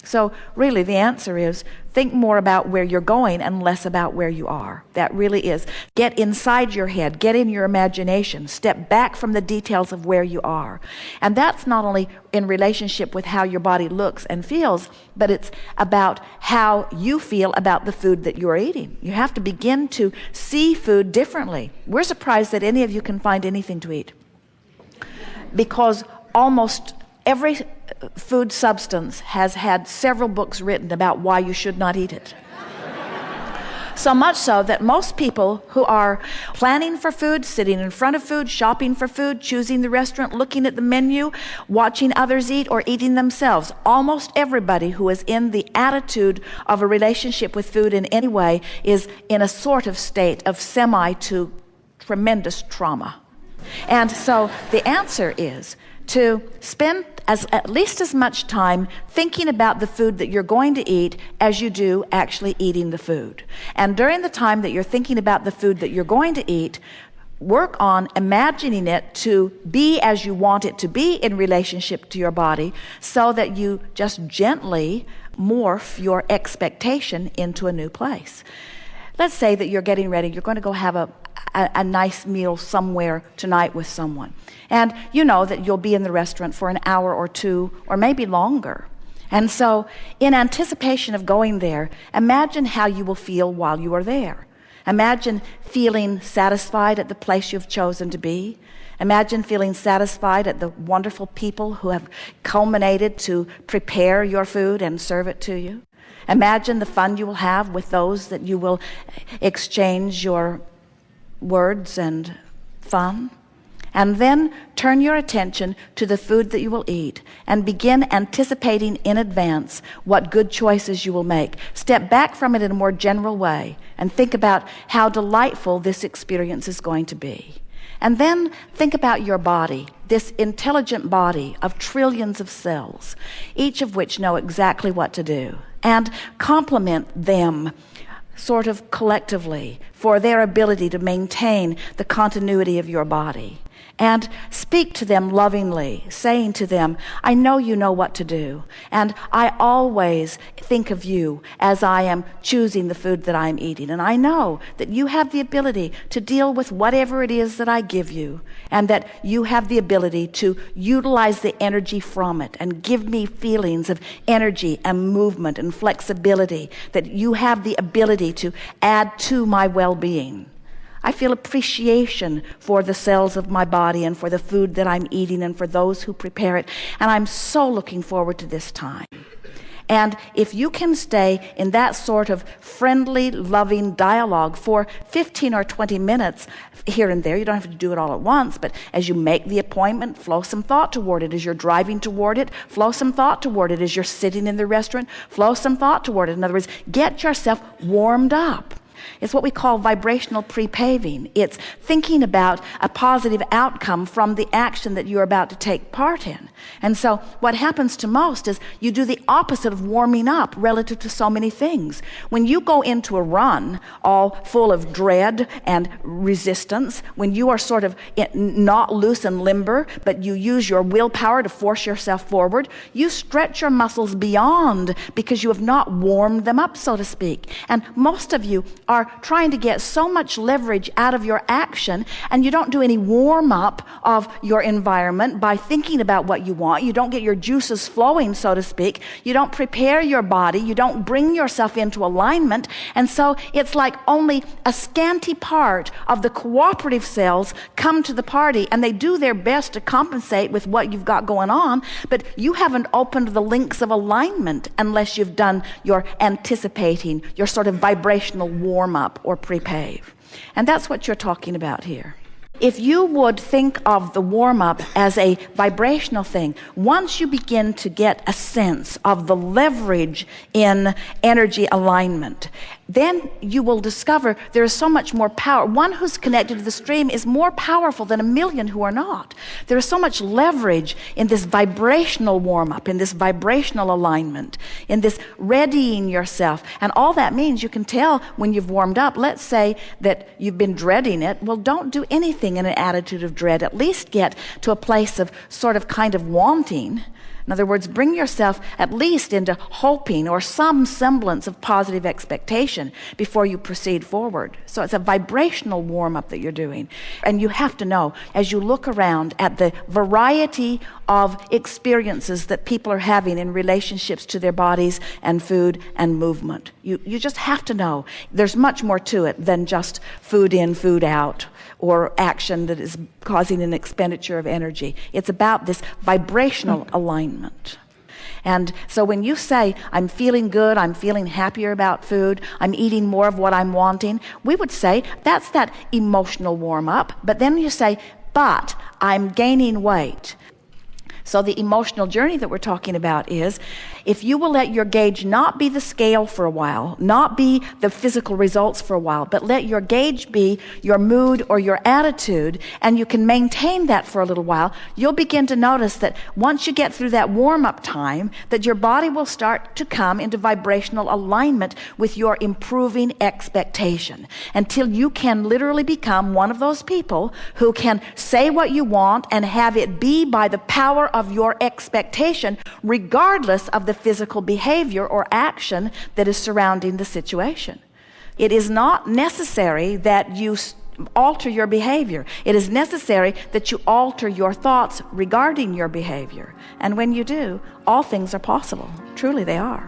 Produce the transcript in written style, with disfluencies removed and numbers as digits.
So really the answer is think more about where you're going and less about where you are. That really is. Get inside your head, get in your imagination, step back from the details of where you are. And that's not only in relationship with how your body looks and feels, but it's about how you feel about the food that you're eating. You have to begin to see food differently. We're surprised that any of you can find anything to eat, because almost every food substance has had several books written about why you should not eat it. So much so that most people who are planning for food, sitting in front of food, shopping for food, choosing the restaurant, looking at the menu, watching others eat, or eating themselves, almost everybody who is in the attitude of a relationship with food in any way is in a sort of state of semi to tremendous trauma. And so the answer is to spend at least as much time thinking about the food that you're going to eat as you do actually eating the food. And during the time that you're thinking about the food that you're going to eat, work on imagining it to be as you want it to be in relationship to your body, so that you just gently morph your expectation into a new place. Let's say that you're getting ready, you're going to go have a nice meal somewhere tonight with someone. And you know that you'll be in the restaurant for an hour or two, or maybe longer. And so, in anticipation of going there, imagine how you will feel while you are there. Imagine feeling satisfied at the place you've chosen to be. Imagine feeling satisfied at the wonderful people who have culminated to prepare your food and serve it to you. Imagine the fun you will have with those that you will exchange your words and fun. And then turn your attention to the food that you will eat and begin anticipating in advance what good choices you will make. Step back from it in a more general way and think about how delightful this experience is going to be. And then think about your body, this intelligent body of trillions of cells, each of which know exactly what to do, and compliment them sort of collectively for their ability to maintain the continuity of your body. And speak to them lovingly, saying to them, I know you know what to do, and I always think of you as I am choosing the food that I'm eating, and I know that you have the ability to deal with whatever it is that I give you, and that you have the ability to utilize the energy from it and give me feelings of energy and movement and flexibility, that you have the ability to add to my well-being. I feel appreciation for the cells of my body and for the food that I'm eating and for those who prepare it. And I'm so looking forward to this time. And if you can stay in that sort of friendly, loving dialogue for 15 or 20 minutes here and there, you don't have to do it all at once, but as you make the appointment, flow some thought toward it. As you're driving toward it, flow some thought toward it. As you're sitting in the restaurant, flow some thought toward it. In other words, get yourself warmed up. It's what we call vibrational pre-paving. It's thinking about a positive outcome from the action that you're about to take part in. And so what happens to most is you do the opposite of warming up relative to so many things. When you go into a run all full of dread and resistance, when you are sort of not loose and limber, but you use your willpower to force yourself forward, you stretch your muscles beyond because you have not warmed them up, so to speak. And most of you are trying to get so much leverage out of your action, and you don't do any warm-up of your environment by thinking about what you want. You don't get your juices flowing, so to speak. You don't prepare your body. You don't bring yourself into alignment. And so it's like only a scanty part of the cooperative cells come to the party, and they do their best to compensate with what you've got going on, but you haven't opened the links of alignment unless you've done your anticipating, your sort of vibrational warm-up or pre-pave. And that's what you're talking about here. If you would think of the warm-up as a vibrational thing, once you begin to get a sense of the leverage in energy alignment, then you will discover there is so much more power. One who's connected to the stream is more powerful than a million who are not. There is so much leverage in this vibrational warm-up, in this vibrational alignment, in this readying yourself. And all that means, you can tell when you've warmed up. Let's say that you've been dreading it. Well, don't do anything in an attitude of dread. At least get to a place of sort of kind of wanting. In other words, bring yourself at least into hoping or some semblance of positive expectation before you proceed forward. So it's a vibrational warm-up that you're doing. And you have to know, as you look around at the variety of experiences that people are having in relationships to their bodies and food and movement, you just have to know there's much more to it than just food in, food out, or action that is causing an expenditure of energy. It's about this vibrational alignment. And so when you say, I'm feeling good, I'm feeling happier about food, I'm eating more of what I'm wanting, we would say that's that emotional warm-up. But then you say, but I'm gaining weight. So the emotional journey that we're talking about is, if you will let your gauge not be the scale for a while, not be the physical results for a while, but let your gauge be your mood or your attitude, and you can maintain that for a little while, you'll begin to notice that once you get through that warm-up time, that your body will start to come into vibrational alignment with your improving expectation, until you can literally become one of those people who can say what you want and have it be by the power of your expectation, regardless of the physical behavior or action that is surrounding the situation. It is not necessary that you alter your behavior. It is necessary that you alter your thoughts regarding your behavior. And when you do, all things are possible. Truly they are.